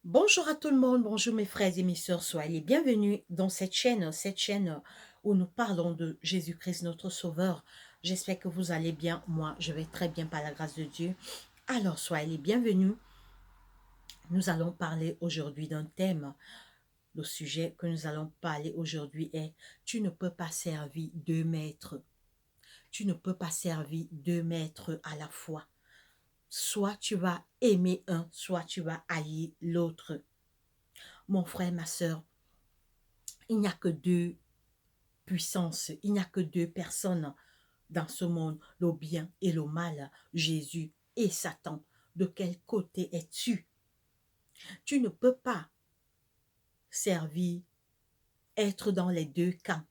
Bonjour à tout le monde, bonjour mes frères et mes sœurs, soyez les bienvenus dans cette chaîne où nous parlons de Jésus-Christ notre Sauveur. J'espère que vous allez bien, moi je vais très bien par la grâce de Dieu. Alors soyez les bienvenus, nous allons parler aujourd'hui d'un thème. Le sujet que nous allons parler aujourd'hui est tu ne peux pas servir deux maîtres. Tu ne peux pas servir deux maîtres à la fois. Soit tu vas aimer un, soit tu vas haïr l'autre. Mon frère, ma sœur, il n'y a que deux puissances, il n'y a que deux personnes dans ce monde, le bien et le mal, Jésus et Satan. De quel côté es-tu? Tu ne peux pas servir, être dans les deux camps.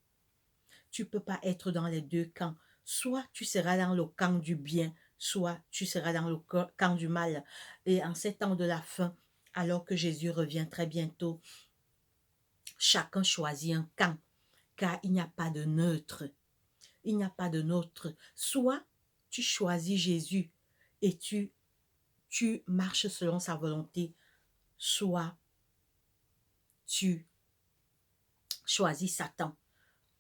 Tu ne peux pas être dans les deux camps. Soit tu seras dans le camp du bien, soit tu seras dans le camp du mal. Et en ces temps de la fin, alors que Jésus revient très bientôt, chacun choisit un camp, car il n'y a pas de neutre. Il n'y a pas de neutre. Soit tu choisis Jésus et tu marches selon sa volonté, soit tu choisis Satan.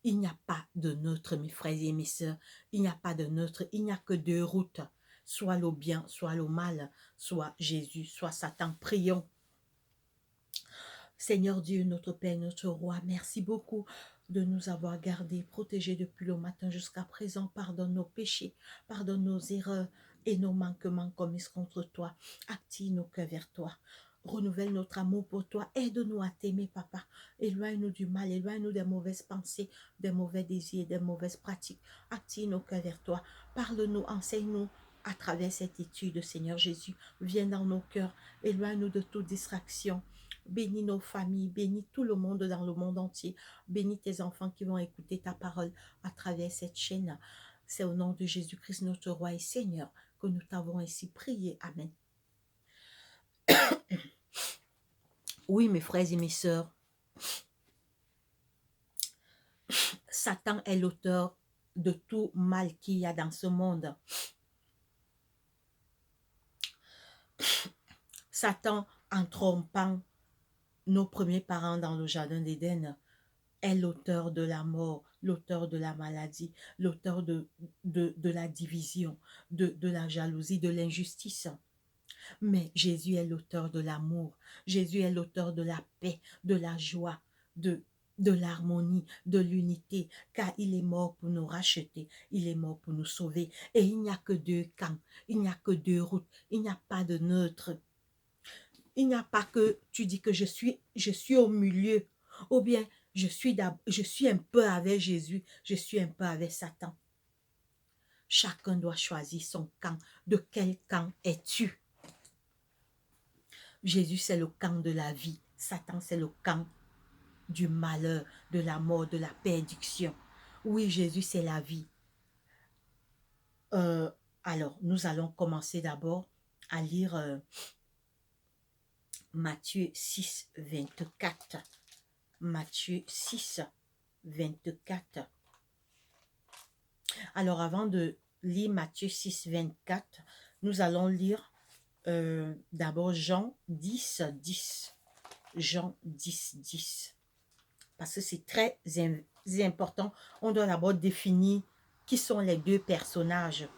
Il n'y a pas de neutre, mes frères et mes sœurs. Il n'y a pas de neutre. Il n'y a que deux routes. Soit le bien, soit le mal, soit Jésus, soit Satan. Prions. Seigneur Dieu, notre Père, notre Roi, merci beaucoup de nous avoir gardés, protégés depuis le matin jusqu'à présent. Pardonne nos péchés, pardonne nos erreurs et nos manquements commis contre toi. Active nos cœurs vers toi. Renouvelle notre amour pour toi. Aide-nous à t'aimer, Papa. Éloigne-nous du mal, éloigne-nous des mauvaises pensées, des mauvais désirs, des mauvaises pratiques. Active nos cœurs vers toi. Parle-nous, enseigne-nous à travers cette étude, Seigneur Jésus. Viens dans nos cœurs. Éloigne-nous de toute distraction. Bénis nos familles, bénis tout le monde dans le monde entier. Bénis tes enfants qui vont écouter ta parole à travers cette chaîne. C'est au nom de Jésus-Christ, notre Roi et Seigneur, que nous t'avons ainsi prié. Amen. Oui, mes frères et mes sœurs, Satan est l'auteur de tout mal qu'il y a dans ce monde. Satan, en trompant nos premiers parents dans le jardin d'Éden, est l'auteur de la mort, l'auteur de la maladie, l'auteur de la division, de la jalousie, de l'injustice. Mais Jésus est l'auteur de l'amour. Jésus est l'auteur de la paix, de la joie, de l'harmonie, de l'unité, car il est mort pour nous racheter, il est mort pour nous sauver. Et il n'y a que deux camps, il n'y a que deux routes, il n'y a pas de neutre. Il n'y a pas que tu dis que je suis au milieu, ou bien je suis un peu avec Jésus, je suis un peu avec Satan. Chacun doit choisir son camp. De quel camp es-tu? Jésus, c'est le camp de la vie. Satan, c'est le camp du malheur, de la mort, de la perdition. Oui, Jésus, c'est la vie. Euh, alors, nous allons commencer d'abord à lire Matthieu 6, 24. Matthieu 6, 24. Alors, avant de lire Matthieu 6, 24, nous allons lire d'abord Jean 10, 10. Jean 10, 10. Parce que c'est très important. On doit d'abord définir qui sont les deux personnages.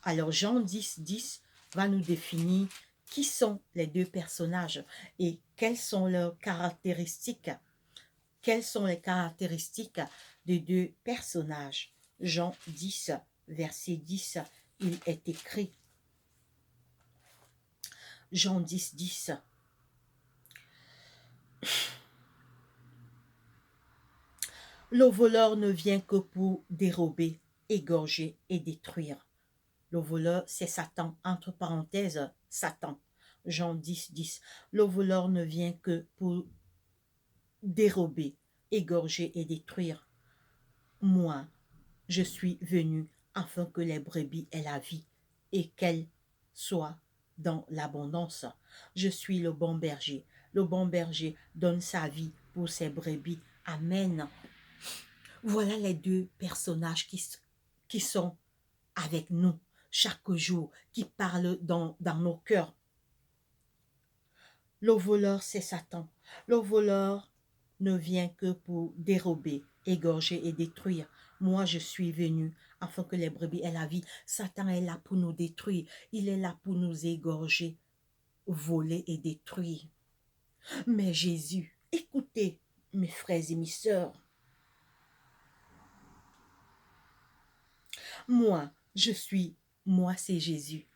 Alors, Jean 10, 10 va nous définir qui sont les deux personnages et quelles sont leurs caractéristiques. Quelles sont les caractéristiques des deux personnages? Jean 10, verset 10, il est écrit. Jean 10, 10. Le voleur ne vient que pour dérober, égorger et détruire. Le voleur, c'est Satan, entre parenthèses, Satan. Jean 10, 10. Le voleur ne vient que pour dérober, égorger et détruire. Moi, je suis venu afin que les brebis aient la vie et qu'elles soient dans l'abondance. Je suis le bon berger. Le bon berger donne sa vie pour ses brebis. Amen. Voilà les deux personnages qui sont avec nous chaque jour, qui parlent dans nos cœurs. Le voleur, c'est Satan. Le voleur ne vient que pour dérober, égorger et détruire. Moi, je suis venu afin que les brebis aient la vie. Satan est là pour nous détruire. Il est là pour nous égorger, voler et détruire. Mais Jésus, écoutez, mes frères et mes sœurs, moi, c'est Jésus.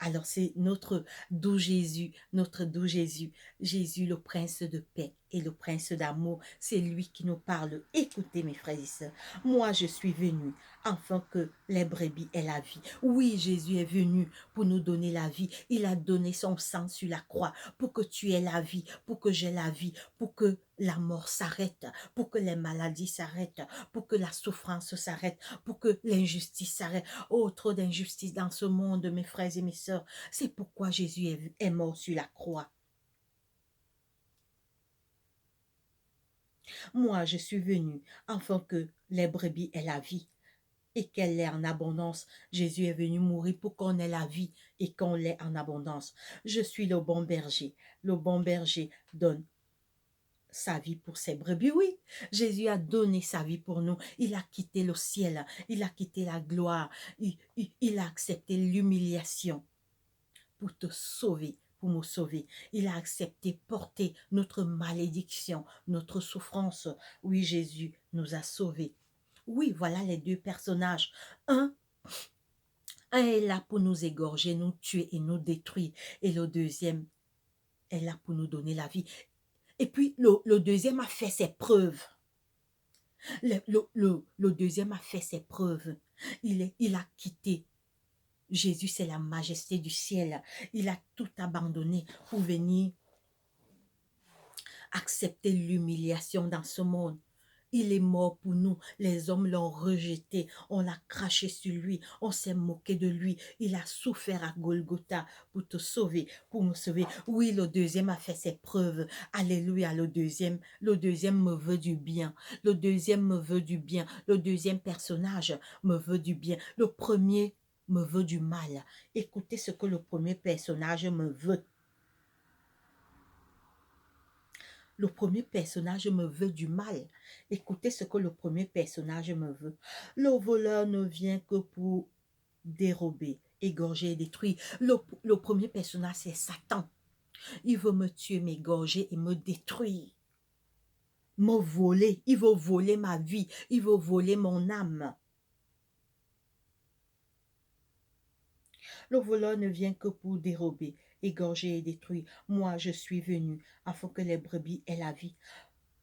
Alors c'est notre doux Jésus, Jésus le prince de paix et le prince d'amour, c'est lui qui nous parle. Écoutez mes frères et sœurs, moi je suis venu afin que les brebis aient la vie. Oui, Jésus est venu pour nous donner la vie. Il a donné son sang sur la croix pour que tu aies la vie, pour que j'ai la vie, pour que la mort s'arrête, pour que les maladies s'arrêtent, pour que la souffrance s'arrête, pour que l'injustice s'arrête. Oh, trop d'injustice dans ce monde, mes frères et mes sœurs. C'est pourquoi Jésus est mort sur la croix. Moi, je suis venu afin que les brebis aient la vie et qu'elle l'ait en abondance. Jésus est venu mourir pour qu'on ait la vie et qu'on l'ait en abondance. Je suis le bon berger. Le bon berger donne sa vie pour ses brebis. Oui, Jésus a donné sa vie pour nous. Il a quitté le ciel. Il a quitté la gloire. Il a accepté l'humiliation pour te sauver, pour me sauver. Il a accepté porter notre malédiction, notre souffrance. Oui, Jésus nous a sauvés. Oui, voilà les deux personnages. Un est là pour nous égorger, nous tuer et nous détruire. Et le deuxième est là pour nous donner la vie. Et puis, le deuxième a fait ses preuves. Le deuxième a fait ses preuves. Il a quitté. Jésus, c'est la majesté du ciel. Il a tout abandonné pour venir accepter l'humiliation dans ce monde. Il est mort pour nous. Les hommes l'ont rejeté. On a craché sur lui. On s'est moqué de lui. Il a souffert à Golgotha pour te sauver, pour me sauver. Oui, le deuxième a fait ses preuves. Alléluia, le deuxième me veut du bien. Le deuxième me veut du bien. Le deuxième personnage me veut du bien. Le premier me veut du mal. Écoutez ce que le premier personnage me veut. Le premier personnage me veut du mal. Écoutez ce que le premier personnage me veut. Le voleur ne vient que pour dérober, égorger et détruire. Le premier personnage, c'est Satan. Il veut me tuer, m'égorger et me détruire. Me voler. Il veut voler ma vie. Il veut voler mon âme. Le voleur ne vient que pour dérober, égorger et détruire. Moi, je suis venu afin que les brebis aient la vie.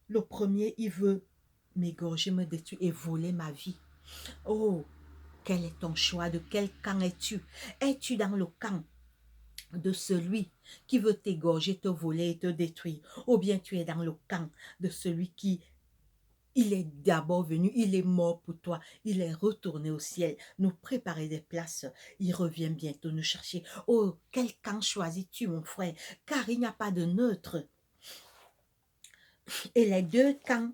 Le premier, il veut m'égorger, me détruire et voler ma vie. Oh, quel est ton choix? De quel camp es-tu? Es-tu dans le camp de celui qui veut t'égorger, te voler et te détruire? Ou bien tu es dans le camp de celui qui, il est d'abord venu, il est mort pour toi, il est retourné au ciel, nous préparer des places, il revient bientôt nous chercher. Oh, quel camp choisis-tu, mon frère? Car il n'y a pas de neutre. Et les deux camps,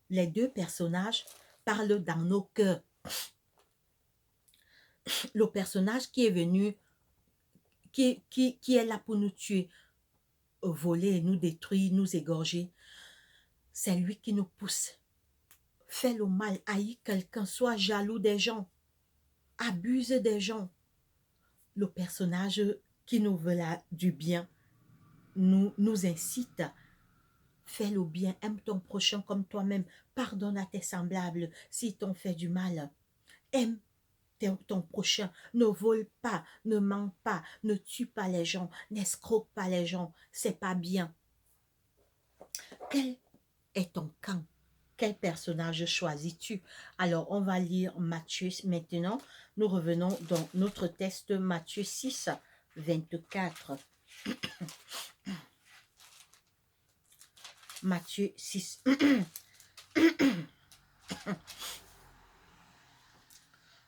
les deux personnages parlent dans nos cœurs. Le personnage qui est venu, qui est là pour nous tuer, voler, nous détruire, nous égorger, c'est lui qui nous pousse. Fais le mal, haïs quelqu'un, sois jaloux des gens, abuse des gens. Le personnage qui nous veut là du bien nous incite. Fais le bien, aime ton prochain comme toi-même, pardonne à tes semblables s'ils t'ont fait du mal. Aime ton prochain, ne vole pas, ne ment pas, ne tue pas les gens, n'escroque pas les gens, c'est pas bien. Quel est ton camp? Quel personnage choisis-tu? Alors, on va lire Matthieu maintenant. Nous revenons dans notre texte Matthieu 6, 24. Matthieu 6.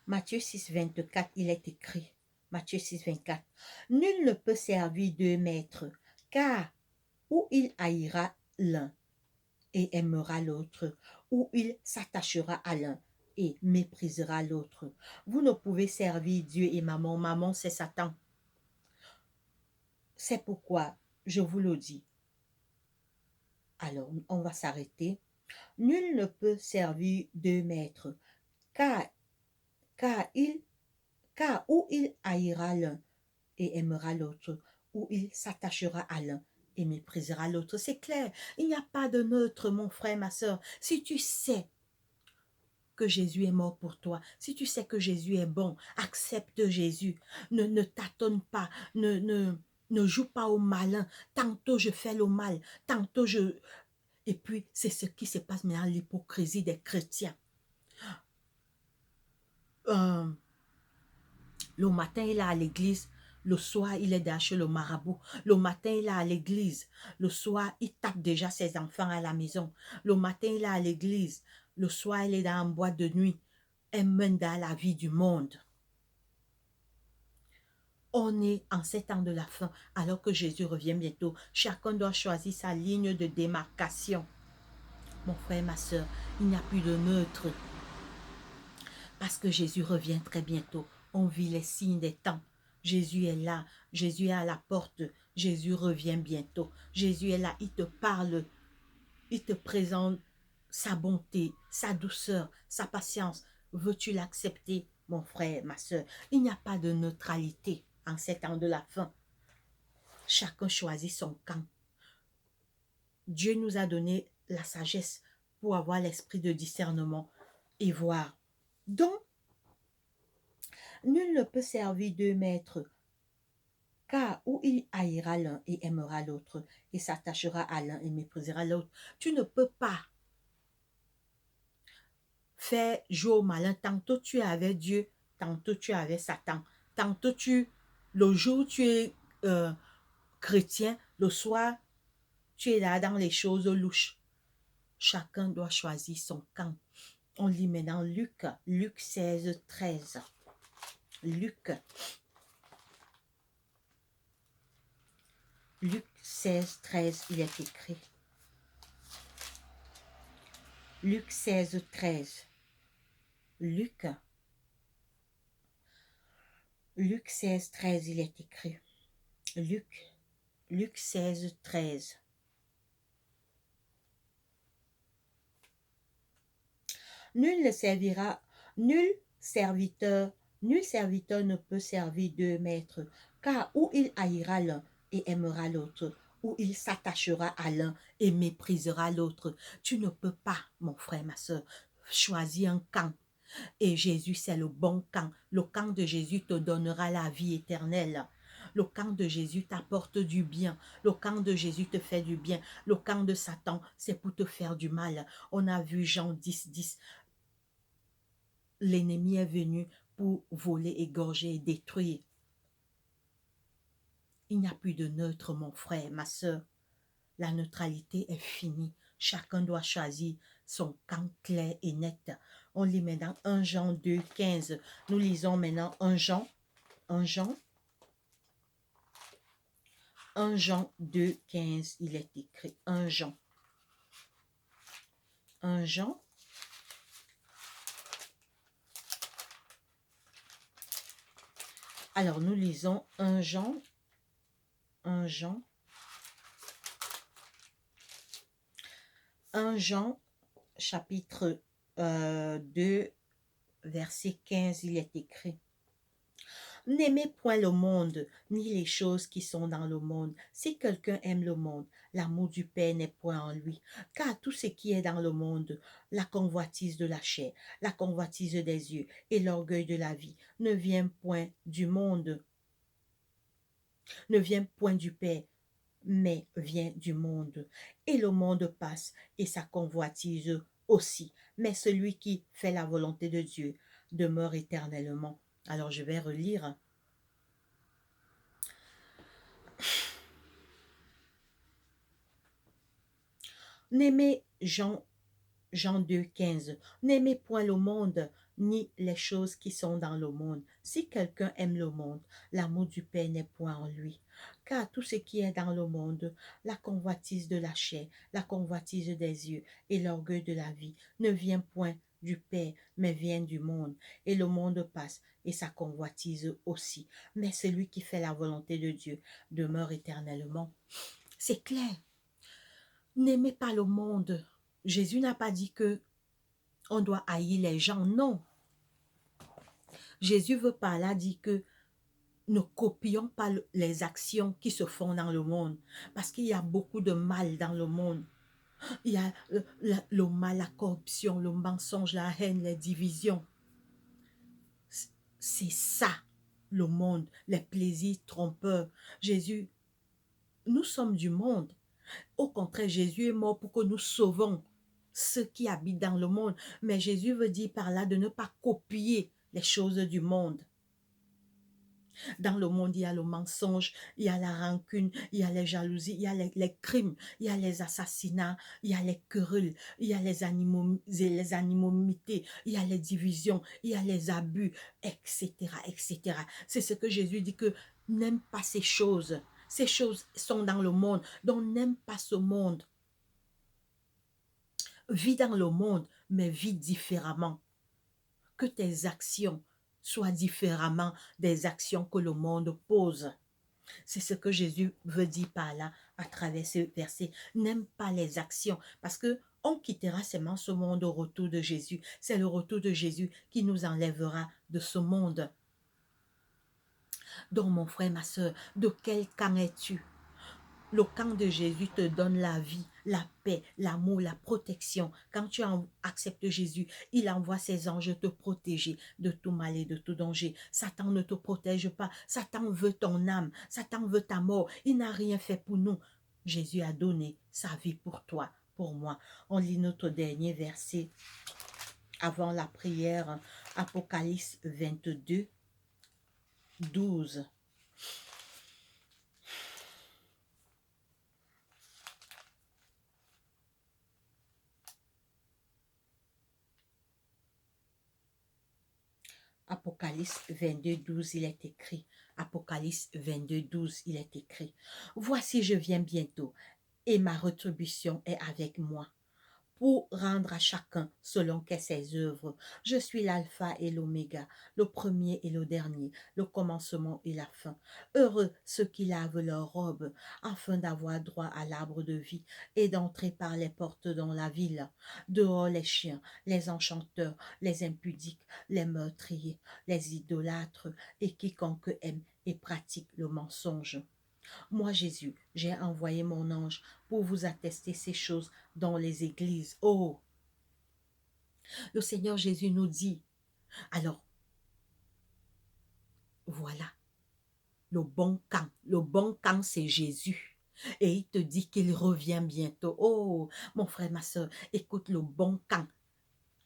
Matthieu 6, 24, il est écrit. Matthieu 6, 24. Nul ne peut servir deux maîtres, car ou il haïra l'un et aimera l'autre, ou il s'attachera à l'un et méprisera l'autre. Vous ne pouvez servir Dieu et maman. Maman, c'est Satan. C'est pourquoi je vous le dis. Alors, on va s'arrêter. Nul ne peut servir deux maîtres, car, car, car ou il haïra l'un et aimera l'autre, ou il s'attachera à l'un et méprisera l'autre. C'est clair, il n'y a pas de neutre, mon frère, ma soeur. Si tu sais que Jésus est mort pour toi, si tu sais que Jésus est bon, accepte Jésus. Ne tâtonne pas, ne joue pas au malin. Tantôt je fais le mal, tantôt je... Et puis, c'est ce qui se passe maintenant, l'hypocrisie des chrétiens. Euh, le matin, il est à l'église. Le soir, il est derrière le marabout. Le matin, il est à l'église. Le soir, il tape déjà ses enfants à la maison. Le matin, il est à l'église. Le soir, il est dans une boîte de nuit. Elle mène dans la vie du monde. On est en 7 ans de la fin, alors que Jésus revient bientôt. Chacun doit choisir sa ligne de démarcation. Mon frère, ma soeur, il n'y a plus de neutre. Parce que Jésus revient très bientôt. On vit les signes des temps. Jésus est là. Jésus est à la porte. Jésus revient bientôt. Jésus est là. Il te parle. Il te présente sa bonté, sa douceur, sa patience. Veux-tu l'accepter, mon frère, ma soeur? Il n'y a pas de neutralité en 7 ans de la fin. Chacun choisit son camp. Dieu nous a donné la sagesse pour avoir l'esprit de discernement et voir. Donc, nul ne peut servir deux maîtres, car ou il haïra l'un et aimera l'autre, et s'attachera à l'un et méprisera l'autre. Tu ne peux pas faire jouer au malin. Tantôt tu es avec Dieu, tantôt tu es avec Satan. Tantôt le jour tu es chrétien, le soir tu es là dans les choses louches. Chacun doit choisir son camp. On lit maintenant Luc 16, 13. Luc 16, 13, il est écrit. Luc 16, 13. Luc 16, 13, il est écrit. Luc 16, 13. Nul serviteur ne peut servir deux maîtres, car ou il haïra l'un et aimera l'autre, ou il s'attachera à l'un et méprisera l'autre. Tu ne peux pas, mon frère, ma soeur, choisir un camp. Et Jésus, c'est le bon camp. Le camp de Jésus te donnera la vie éternelle. Le camp de Jésus t'apporte du bien. Le camp de Jésus te fait du bien. Le camp de Satan, c'est pour te faire du mal. On a vu Jean 10, 10. L'ennemi est venu pour voler, égorger et détruire. Il n'y a plus de neutre, mon frère, ma soeur. La neutralité est finie. Chacun doit choisir son camp clair et net. On lit maintenant 1 Jean 2, 15. Nous lisons maintenant 1 Jean 2, 15. Il est écrit 1 Jean. Alors, nous lisons 1 Jean, chapitre 2, verset 15, il est écrit. N'aimez point le monde, ni les choses qui sont dans le monde. Si quelqu'un aime le monde, l'amour du Père n'est point en lui. Car tout ce qui est dans le monde, la convoitise de la chair, la convoitise des yeux et l'orgueil de la vie, ne vient point du monde, ne vient point du Père, mais vient du monde. Et le monde passe, et sa convoitise aussi. Mais celui qui fait la volonté de Dieu demeure éternellement. Alors je vais relire. N'aimez Jean 2, 15. N'aimez point le monde, ni les choses qui sont dans le monde. Si quelqu'un aime le monde, l'amour du Père n'est point en lui. Car tout ce qui est dans le monde, la convoitise de la chair, la convoitise des yeux et l'orgueil de la vie, ne vient point du Père, mais vient du monde. Et le monde passe, et sa convoitise aussi. Mais celui qui fait la volonté de Dieu demeure éternellement. C'est clair. N'aimez pas le monde. Jésus n'a pas dit que on doit haïr les gens. Non. Jésus veut par là dire que ne copions pas les actions qui se font dans le monde. Parce qu'il y a beaucoup de mal dans le monde. Il y a le mal, la corruption, le mensonge, la haine, les divisions. C'est ça, le monde, les plaisirs trompeurs. Jésus, nous sommes du monde. Au contraire, Jésus est mort pour que nous sauvons ceux qui habitent dans le monde. Mais Jésus veut dire par là de ne pas copier les choses du monde. Dans le monde, il y a le mensonge, il y a la rancune, il y a les jalousies, il y a les crimes, il y a les assassinats, il y a les querelles, il y a les animosités, il y a les divisions, il y a les abus, etc., etc. C'est ce que Jésus dit que n'aime pas ces choses. Ces choses sont dans le monde, donc n'aime pas ce monde. Vis dans le monde, mais vis différemment. Que tes actions soient différemment des actions que le monde pose. C'est ce que Jésus veut dire par là, à travers ce verset. N'aime pas les actions, parce que on quittera seulement ce monde au retour de Jésus. C'est le retour de Jésus qui nous enlèvera de ce monde. Donc, mon frère, ma soeur, de quel camp es-tu? Le camp de Jésus te donne la vie, la paix, l'amour, la protection. Quand tu acceptes Jésus, il envoie ses anges te protéger de tout mal et de tout danger. Satan ne te protège pas. Satan veut ton âme. Satan veut ta mort. Il n'a rien fait pour nous. Jésus a donné sa vie pour toi, pour moi. On lit notre dernier verset avant la prière, Apocalypse 22, 12. Apocalypse 22, 12, il est écrit. Apocalypse 22, 12, il est écrit. Voici, je viens bientôt, et ma rétribution est avec moi, pour rendre à chacun selon que ses œuvres. Je suis l'alpha et l'oméga, le premier et le dernier, le commencement et la fin. Heureux ceux qui lavent leurs robes, afin d'avoir droit à l'arbre de vie et d'entrer par les portes dans la ville. Dehors les chiens, les enchanteurs, les impudiques, les meurtriers, les idolâtres et quiconque aime et pratique le mensonge. Moi, Jésus, j'ai envoyé mon ange pour vous attester ces choses dans les églises. Oh, le Seigneur Jésus nous dit, alors, voilà, le bon camp, c'est Jésus. Et il te dit qu'il revient bientôt. Oh, mon frère, ma soeur, écoute le bon camp.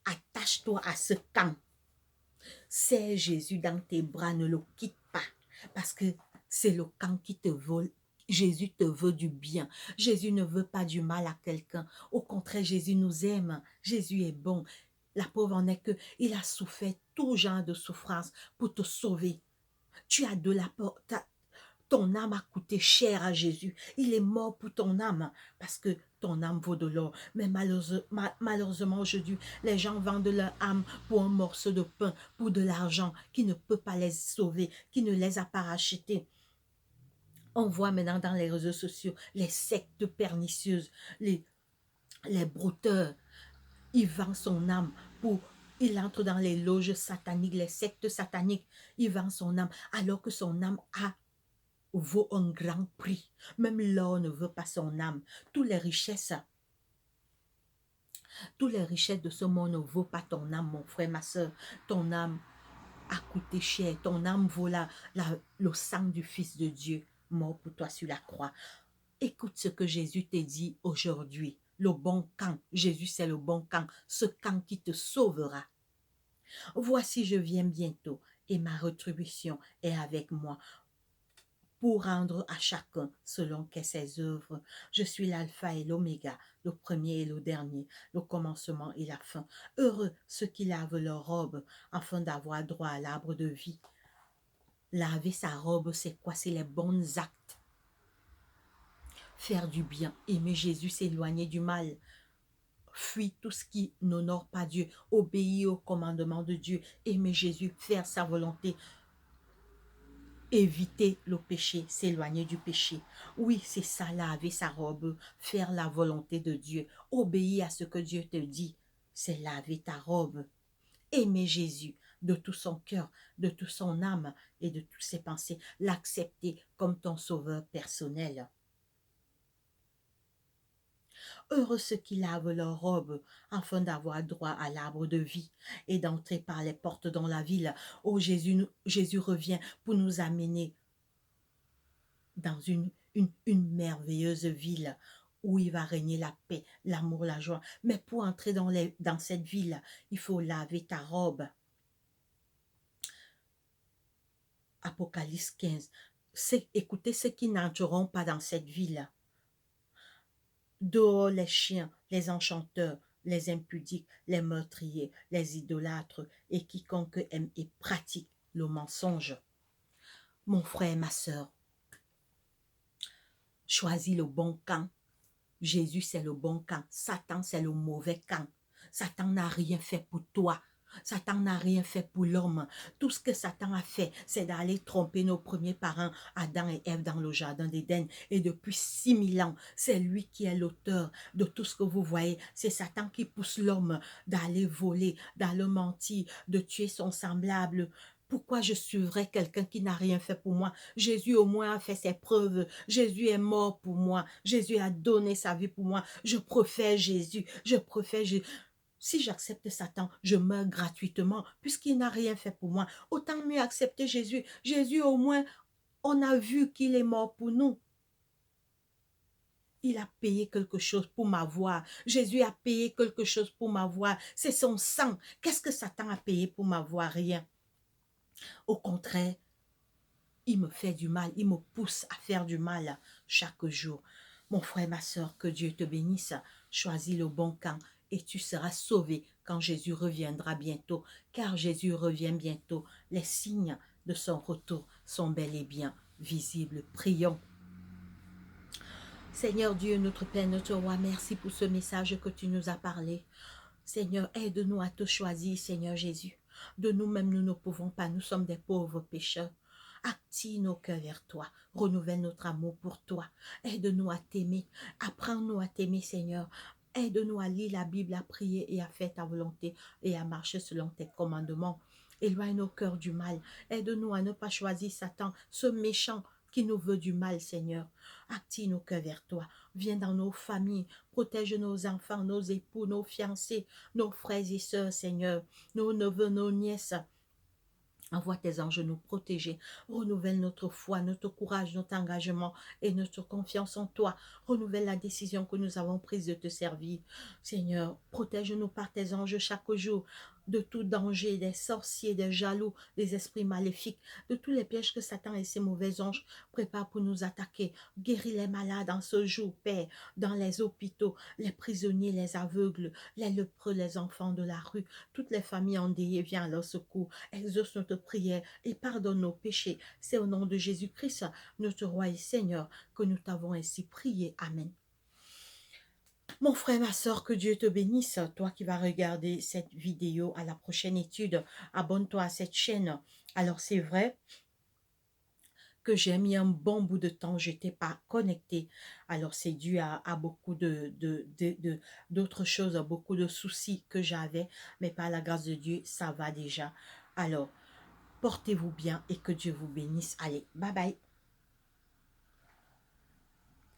Attache-toi à ce camp. C'est Jésus dans tes bras, ne le quitte pas. Parce que c'est le camp qui te vole. Jésus te veut du bien. Jésus ne veut pas du mal à quelqu'un. Au contraire, Jésus nous aime. Jésus est bon. La preuve en est qu'il a souffert tout genre de souffrance pour te sauver. Tu as de la ton âme a coûté cher à Jésus. Il est mort pour ton âme parce que ton âme vaut de l'or. Mais malheureusement aujourd'hui, les gens vendent leur âme pour un morceau de pain, pour de l'argent qui ne peut pas les sauver, qui ne les a pas rachetés. On voit maintenant dans les réseaux sociaux les sectes pernicieuses, les brouteurs. Il vend son âme pour... Il entre dans les loges sataniques, les sectes sataniques. Il vend son âme alors que son âme vaut un grand prix. Même l'or ne veut pas son âme. Toutes les richesses de ce monde ne vaut pas ton âme, mon frère, ma soeur. Ton âme a coûté cher. Ton âme vaut le sang du Fils de Dieu, mort pour toi sur la croix. Écoute ce que Jésus te dit aujourd'hui. Le bon camp. Jésus, c'est le bon camp. Ce camp qui te sauvera. Voici, je viens bientôt et ma rétribution est avec moi pour rendre à chacun selon que ses œuvres. Je suis l'alpha et l'oméga, le premier et le dernier, le commencement et la fin. Heureux ceux qui lavent leur robe afin d'avoir droit à l'arbre de vie. Laver sa robe, c'est quoi? C'est les bons actes. Faire du bien, aimer Jésus, s'éloigner du mal. fuis tout ce qui n'honore pas Dieu, obéis au commandement de Dieu, aimer Jésus, faire sa volonté, éviter le péché, s'éloigner du péché. Oui, c'est ça, laver sa robe, faire la volonté de Dieu, obéir à ce que Dieu te dit, c'est laver ta robe. Aimer Jésus de tout son cœur, de toute son âme et de toutes ses pensées, l'accepter comme ton sauveur personnel. Heureux ceux qui lavent leurs robes afin d'avoir droit à l'arbre de vie et d'entrer par les portes dans la ville. Oh Jésus revient pour nous amener dans une merveilleuse ville où il va régner la paix, l'amour, la joie. Mais pour entrer dans cette ville, il faut laver ta robe. Apocalypse 15. Écoutez ceux qui n'entreront pas dans cette ville. Dehors les chiens, les enchanteurs, les impudiques, les meurtriers, les idolâtres et quiconque aime et pratique le mensonge. Mon frère et ma sœur, choisis le bon camp. Jésus, c'est le bon camp. Satan, c'est le mauvais camp. Satan n'a rien fait pour toi. Satan n'a rien fait pour l'homme. Tout ce que Satan a fait, c'est d'aller tromper nos premiers parents, Adam et Ève, dans le jardin d'Éden. Et depuis 6000 ans, c'est lui qui est l'auteur de tout ce que vous voyez. C'est Satan qui pousse l'homme d'aller voler, d'aller mentir, de tuer son semblable. Pourquoi je suivrais quelqu'un qui n'a rien fait pour moi? Jésus au moins a fait ses preuves. Jésus est mort pour moi. Jésus a donné sa vie pour moi. Je préfère Jésus. Je préfère Jésus. Si j'accepte Satan, je meurs gratuitement puisqu'il n'a rien fait pour moi. Autant mieux accepter Jésus. Jésus au moins, on a vu qu'il est mort pour nous. Il a payé quelque chose pour m'avoir. Jésus a payé quelque chose pour m'avoir. C'est son sang. Qu'est-ce que Satan a payé pour m'avoir? Rien. Au contraire, il me fait du mal, il me pousse à faire du mal chaque jour. Mon frère, ma soeur, que Dieu te bénisse. Choisis le bon camp et tu seras sauvé quand Jésus reviendra bientôt. Car Jésus revient bientôt. Les signes de son retour sont bel et bien visibles. Prions. Seigneur Dieu, notre Père, notre Roi, merci pour ce message que tu nous as parlé. Seigneur, aide-nous à te choisir, Seigneur Jésus. De nous-mêmes, nous ne pouvons pas, nous sommes des pauvres pécheurs. Active nos cœurs vers toi, renouvelle notre amour pour toi. Aide-nous à t'aimer, apprends-nous à t'aimer, Seigneur. Aide-nous à lire la Bible, à prier et à faire ta volonté et à marcher selon tes commandements. Éloigne nos cœurs du mal. Aide-nous à ne pas choisir Satan, ce méchant qui nous veut du mal, Seigneur. Active nos cœurs vers toi. Viens dans nos familles. Protège nos enfants, nos époux, nos fiancés, nos frères et sœurs, Seigneur. Nos neveux, nos nièces. Envoie tes anges nous protéger. Renouvelle notre foi, notre courage, notre engagement et notre confiance en toi. Renouvelle la décision que nous avons prise de te servir. Seigneur, protège-nous par tes anges chaque jour de tout danger, des sorciers, des jaloux, des esprits maléfiques, de tous les pièges que Satan et ses mauvais anges préparent pour nous attaquer. Guéris les malades en ce jour, Père, dans les hôpitaux, les prisonniers, les aveugles, les lépreux, les enfants de la rue, toutes les familles endeuillées, viens à leur secours. Exauce notre prière et pardonne nos péchés. C'est au nom de Jésus-Christ, notre Roi et Seigneur, que nous t'avons ainsi prié. Amen. Mon frère, ma soeur, que Dieu te bénisse. Toi qui vas regarder cette vidéo à la prochaine étude, abonne-toi à cette chaîne. Alors c'est vrai que j'ai mis un bon bout de temps, je n'étais pas connectée. Alors c'est dû à beaucoup d'autres choses, à beaucoup de soucis que j'avais, mais par la grâce de Dieu, ça va déjà. Alors, portez-vous bien et que Dieu vous bénisse. Allez, bye bye.